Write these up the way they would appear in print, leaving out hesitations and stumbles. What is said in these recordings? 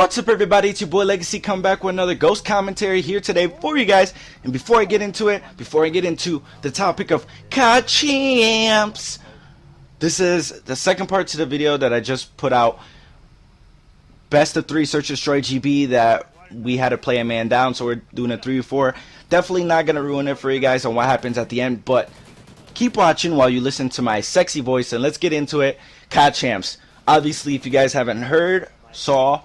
What's up, everybody? It's your boy Legacy, come back with another ghost commentary here today for you guys. And before I get into it, before I get into the topic of CluTch, this is the second part to the video that I just put out. Best of 3 Search and Destroy GB that we had to play a man down, so we're doing a 3-4. Definitely not going to ruin it for you guys on what happens at the end, but keep watching while you listen to my sexy voice, and let's get into it. CluTch. Obviously, if you guys haven't heard, saw,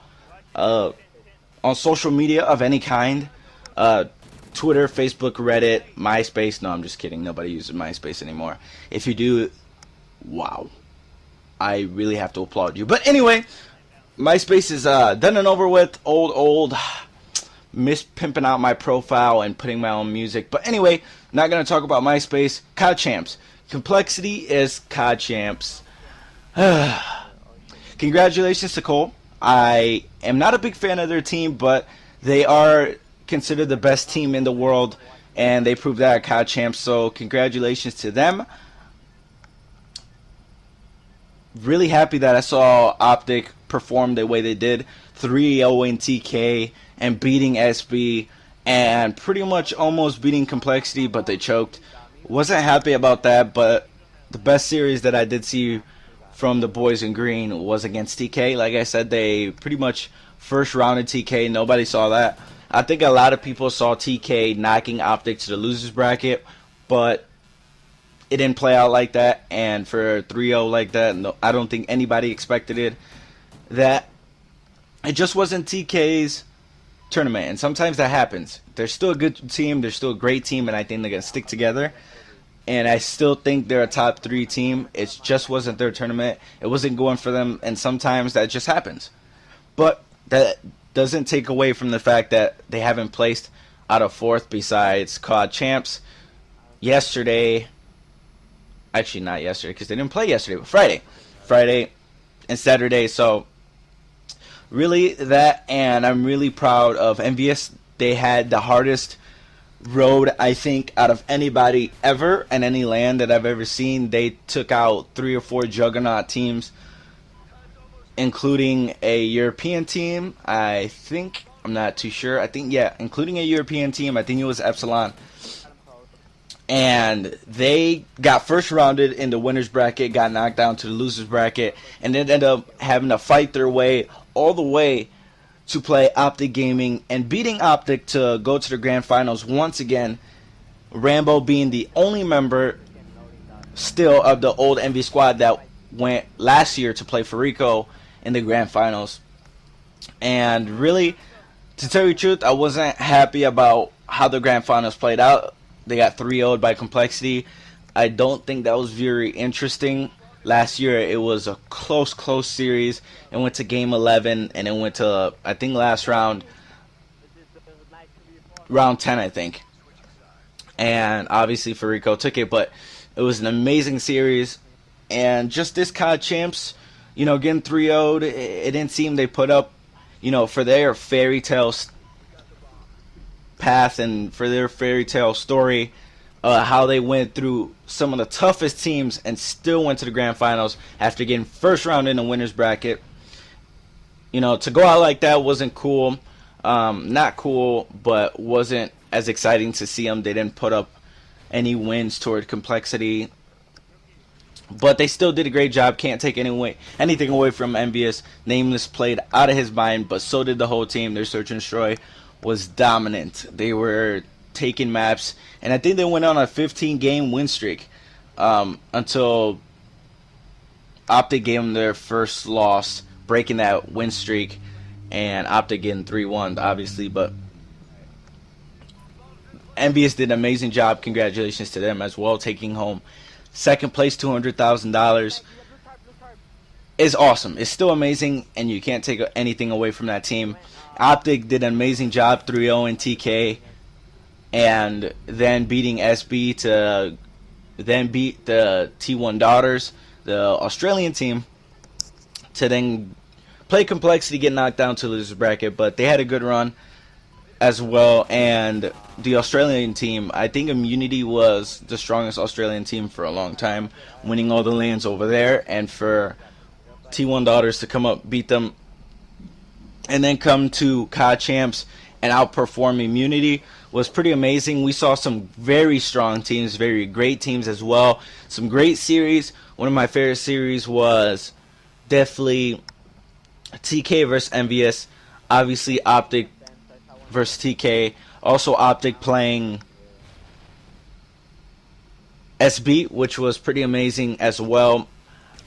on social media of any kind, Twitter, Facebook, Reddit, MySpace. No, I'm just kidding. Nobody uses MySpace anymore. If you do, wow. I really have to applaud you. But anyway, MySpace is done and over with. Old. Miss pimping out my profile and putting my own music. But anyway, not going to talk about MySpace. CluTch. Complexity is CluTch. Congratulations to Cole. I am not a big fan of their team, but they are considered the best team in the world, and they proved that at CluTch, so congratulations to them. Really happy that I saw Optic perform the way they did, 3-0 in TK, and beating SB, and pretty much almost beating Complexity, but they choked. Wasn't happy about that, but the best series that I did see from the boys in green was against TK. Like I said, they pretty much first rounded TK. Nobody saw that. I think a lot of people saw TK knocking Optic to the losers bracket, but it didn't play out like that. And for 3-0 like that, no, I don't think anybody expected it. That it just wasn't TK's tournament, and sometimes that happens. They're still a good team. They're still a great team, and I think they're gonna stick together. And I still think they're a top 3 team. It just wasn't their tournament. It wasn't going for them, and sometimes that just happens. But that doesn't take away from the fact that they haven't placed out of 4th besides CluTch yesterday. Actually, not yesterday because they didn't play yesterday, but Friday and Saturday. So really that, and I'm really proud of Envious. They had the hardest road, I think, out of anybody ever in any land that I've ever seen. They took out 3 or 4 juggernaut teams, including a European team. I think, I'm not too sure. I think, yeah, including a European team. I think it was Epsilon. And they got first rounded in the winners bracket, got knocked down to the losers bracket, and then ended up having to fight their way all the way to play Optic Gaming and beating Optic to go to the grand finals once again. Rambo being the only member still of the old Envy squad that went last year to play Farico in the grand finals. And really, to tell you the truth, I wasn't happy about how the grand finals played out. They got 3-0'd by Complexity. I don't think that was very interesting. Last year, it was a close series. It went to game 11, and it went to, I think, last round, round 10, I think. And obviously, Farico took it, but it was an amazing series. And just this CluTch, you know, getting 3-0'd, it didn't seem they put up, you know, for their fairy tale path and for their fairy tale story, how they went through some of the toughest teams and still went to the grand finals after getting first round in the winners bracket. You know, to go out like that wasn't cool. Not cool, but wasn't as exciting to see them. They didn't put up any wins toward Complexity, but they still did a great job. Can't take anything away from Envious. Nameless played out of his mind, but so did the whole team. Their Search and Destroy was dominant. They were taking maps, and I think they went on a 15-game win streak until Optic gave them their first loss, breaking that win streak, and Optic getting 3-1, obviously. But Envious did an amazing job. Congratulations to them as well, taking home second place, $200,000. Is awesome. It's still amazing, and you can't take anything away from that team. Optic did an amazing job, 3-0 in TK, and then beating SB to then beat the T1 Daughters, the Australian team, to then play Complexity, get knocked down to the loser bracket. But they had a good run as well. And the Australian team, I think Immunity was the strongest Australian team for a long time, winning all the lands over there. And for T1 Daughters to come up, beat them and then come to COD Champs and outperform Immunity was pretty amazing. We saw some very strong teams, very great teams as well. Some great series. One of my favorite series was definitely TK versus Envious. Obviously, Optic versus TK. Also, Optic playing SB, which was pretty amazing as well.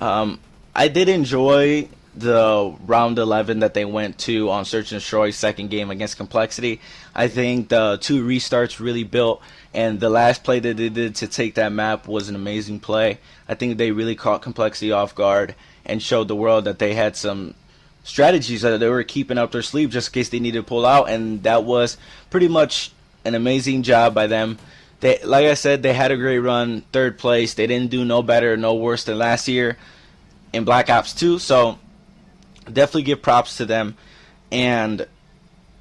I did enjoy the round 11 that they went to on Search and Destroy second game against Complexity. I think the 2 restarts really built, and the last play that they did to take that map was an amazing play. I think they really caught Complexity off guard and showed the world that they had some strategies that they were keeping up their sleeve just in case they needed to pull out, and that was pretty much an amazing job by them. They, like I said, they had a great run, 3rd place. They didn't do no better, no worse than last year in Black Ops 2, so definitely give props to them. And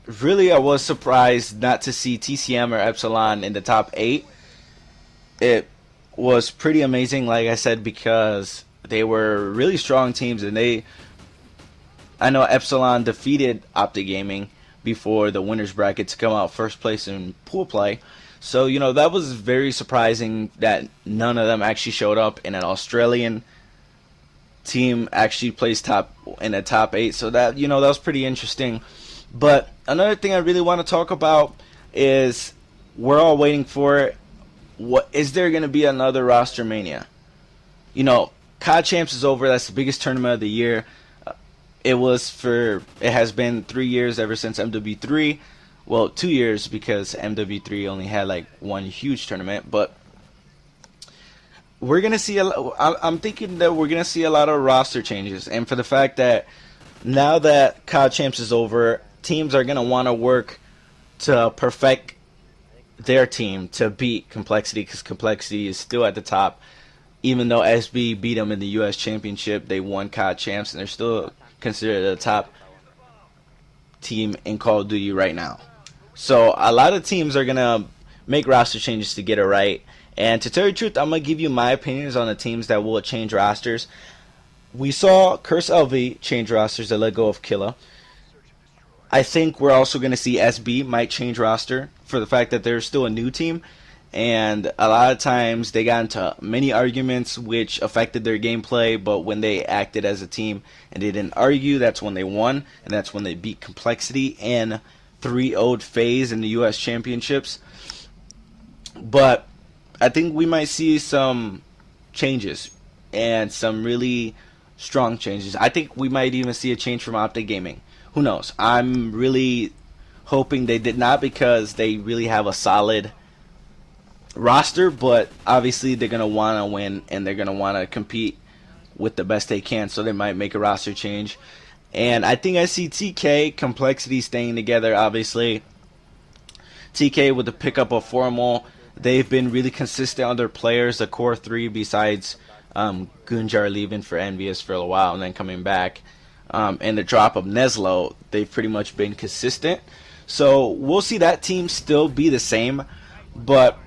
really, I was surprised not to see TCM or Epsilon in the top 8. It was pretty amazing, like I said, because they were really strong teams, and I know Epsilon defeated Optic Gaming before the winners bracket to come out 1st place in pool play. So, you know, that was very surprising that none of them actually showed up, and an Australian team actually placed top in the top 8. So that, you know, that was pretty interesting. But another thing I really want to talk about is we're all waiting for it. What is there going to be another roster mania? You know, COD Champs is over. That's the biggest tournament of the year. It has been 3 years ever since MW3. Well, 2 years because MW3 only had like one huge tournament, but we're gonna see I'm thinking that we're gonna see a lot of roster changes, and for the fact that now that COD Champs is over, teams are gonna want to work to perfect their team to beat Complexity, because Complexity is still at the top. Even though SB beat them in the U.S. Championship, they won COD Champs, and they're still considered the top team in Call of Duty right now. So a lot of teams are going to make roster changes to get it right. And to tell you the truth, I'm going to give you my opinions on the teams that will change rosters. We saw Curse LV change rosters that let go of Killa. I think we're also going to see SB might change roster for the fact that they're still a new team. And a lot of times they got into many arguments which affected their gameplay, but when they acted as a team and they didn't argue, that's when they won, and that's when they beat Complexity and 3-0'd FaZe in the U.S. Championships. But I think we might see some changes, and some really strong changes. I think we might even see a change from Optic Gaming. Who knows? I'm really hoping they did not, because they really have a solid roster, but obviously they're going to want to win, and they're going to want to compete with the best they can, so they might make a roster change. And I think I see TK, Complexity staying together, obviously. TK with the pickup of Formal. They've been really consistent on their players, the core 3, besides Gunjar leaving for Envious for a while and then coming back. And the drop of Neslo, they've pretty much been consistent. So we'll see that team still be the same, but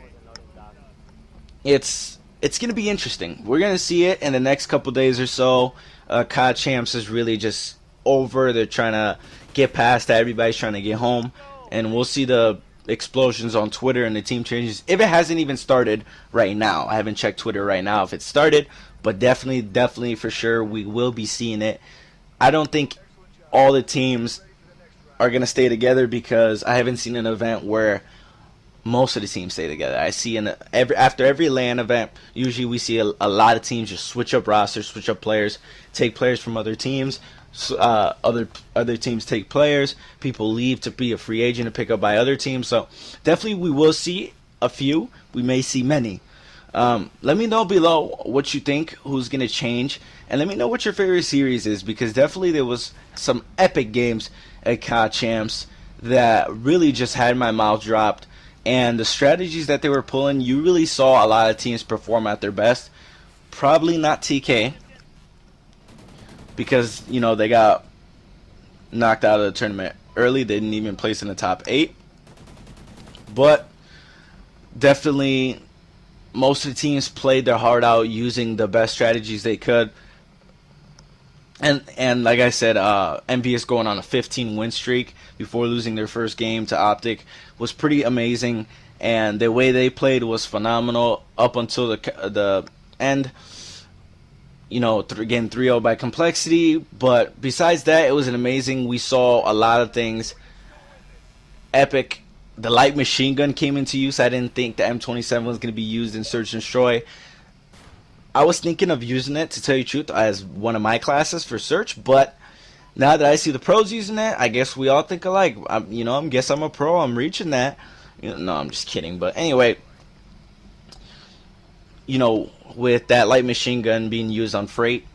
it's going to be interesting. We're going to see it in the next couple days or so. COD Champs is really just over. They're trying to get past that. Everybody's trying to get home, and we'll see the explosions on Twitter and the team changes if it hasn't even started right now. I haven't checked Twitter right now if it started, but definitely for sure we will be seeing it. I don't think all the teams are going to stay together, because I haven't seen an event where most of the teams stay together. I see after every LAN event, usually we see a lot of teams just switch up rosters, switch up players, take players from other teams. Other teams take players. People leave to be a free agent and pick up by other teams. So definitely we will see a few. We may see many. Let me know below what you think, who's going to change. And let me know what your favorite series is, because definitely there was some epic games at COD Champs that really just had my mouth dropped. And the strategies that they were pulling, you really saw a lot of teams perform at their best. Probably not TK, because, you know, they got knocked out of the tournament early. They didn't even place in the top 8. But definitely most of the teams played their heart out using the best strategies they could. And like I said, MVS going on a 15 win streak before losing their first game to Optic was pretty amazing, and the way they played was phenomenal up until the end. Again 3-0 by Complexity, but besides that, it was an amazing. We saw a lot of things. Epic. The light machine gun came into use. I didn't think the M27 was going to be used in Search and Destroy. I was thinking of using it, to tell you the truth, as one of my classes for Search, but now that I see the pros using it, I guess we all think alike. I guess I'm a pro. I'm reaching that. No, I'm just kidding. But anyway, with that light machine gun being used on Freight,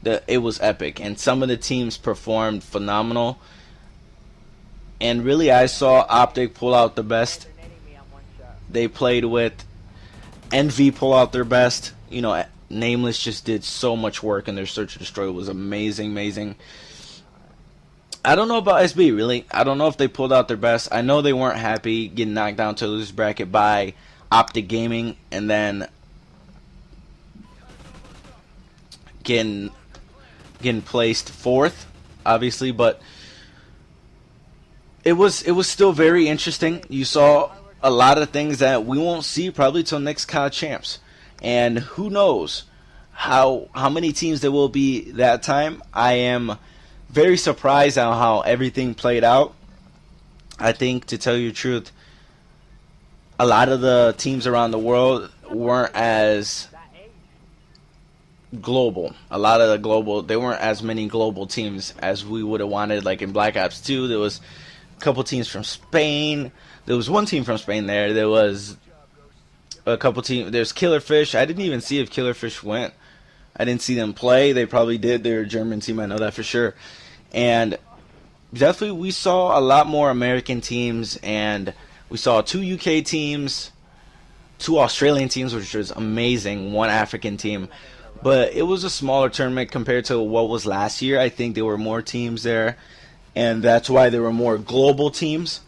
it was epic, and some of the teams performed phenomenal. And really, I saw Optic pull out the best. They played with Envy pull out their best. Nameless just did so much work, and their Search and Destroy was amazing, amazing. I don't know about SB, really. I don't know if they pulled out their best. I know they weren't happy getting knocked down to the losers bracket by Optic Gaming, and then getting placed fourth, obviously, but it was still very interesting. You saw a lot of things that we won't see probably till next COD Champs, and who knows how many teams there will be that time. I am very surprised on how everything played out. I think, to tell you the truth, a lot of the teams around the world weren't as global. There weren't as many global teams as we would have wanted. Like in Black Ops 2, there was a couple teams from Spain. There was one team from Spain there. There was a couple teams. There's Killerfish. I didn't even see if Killerfish went. I didn't see them play. They probably did. They're a German team. I know that for sure. And definitely we saw a lot more American teams, and we saw 2 UK teams, 2 Australian teams, which was amazing, 1 African team. But it was a smaller tournament compared to what was last year. I think there were more teams there, and that's why there were more global teams.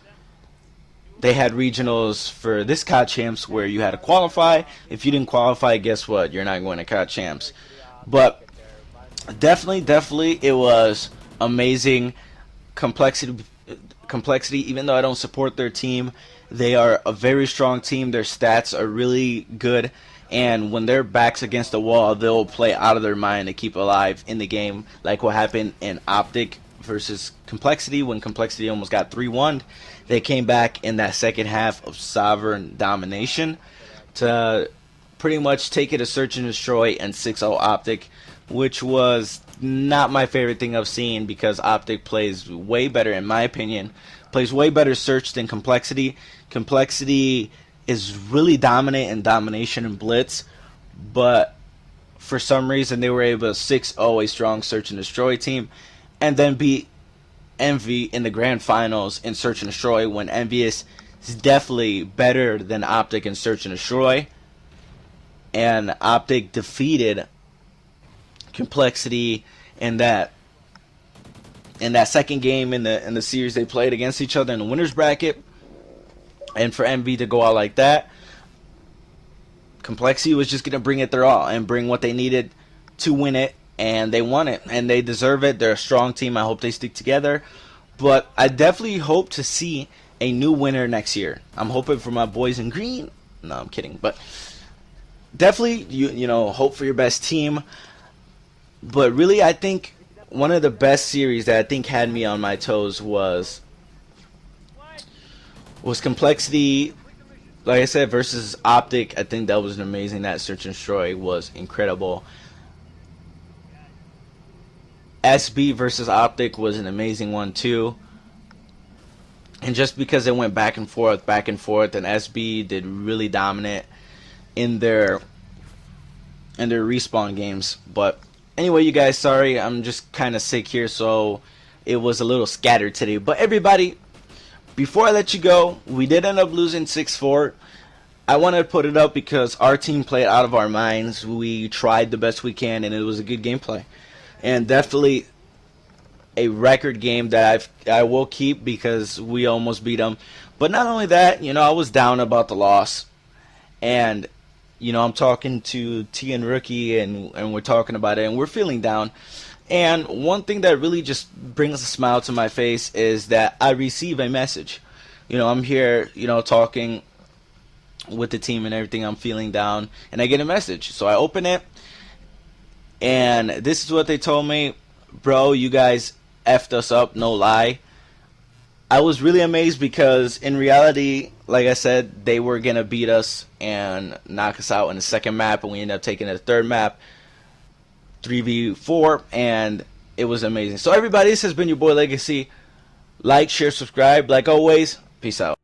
They had regionals for this COD Champs where you had to qualify. If you didn't qualify, guess what? You're not going to COD Champs. But definitely, it was amazing. Complexity, even though I don't support their team, they are a very strong team. Their stats are really good, and when their back's against the wall, they'll play out of their mind to keep alive in the game, like what happened in Optic versus Complexity when Complexity almost got 3-1. They came back in that second half of sovereign domination to pretty much take it to Search and Destroy and 6-0 Optic, which was not my favorite thing I've seen, because Optic plays way better, in my opinion, plays way better Search than Complexity. Complexity is really dominant in domination and blitz, but for some reason they were able to 6-0 a strong Search and Destroy team, and then beat Envy in the grand finals in Search and Destroy, when Envious is definitely better than Optic in Search and Destroy. And Optic defeated Complexity in that second game in the series they played against each other in the winners bracket. And for Envy to go out like that, Complexity was just going to bring it their all and bring what they needed to win it, and they won it, and they deserve it. They're a strong team. I hope they stick together, but I definitely hope to see a new winner next year. I'm hoping for my boys in green. No, I'm kidding, but definitely you hope for your best team. But really, I think one of the best series that I think had me on my toes was Complexity, like I said, versus Optic. I think that was amazing. That Search and Destroy was incredible. SB versus Optic was an amazing one too. And just because it went back and forth, and SB did really dominant in their respawn games. But anyway, you guys, sorry, I'm just kind of sick here, so it was a little scattered today. But everybody, before I let you go, we did end up losing 6-4. I wanted to put it up because our team played out of our minds. We tried the best we can, and it was a good gameplay. And definitely a record game that I will keep because we almost beat them. But not only that, I was down about the loss. And, I'm talking to T and Rookie, and we're talking about it, and we're feeling down. And one thing that really just brings a smile to my face is that I receive a message. I'm here, talking with the team and everything. I'm feeling down, and I get a message. So I open it, and this is what they told me. Bro, you guys effed us up, no lie. I was really amazed because in reality, like I said, they were going to beat us and knock us out in the second map, and we ended up taking the third map, 3v4, and it was amazing. So everybody, this has been your boy Legacy. Like, share, subscribe. Like always, peace out.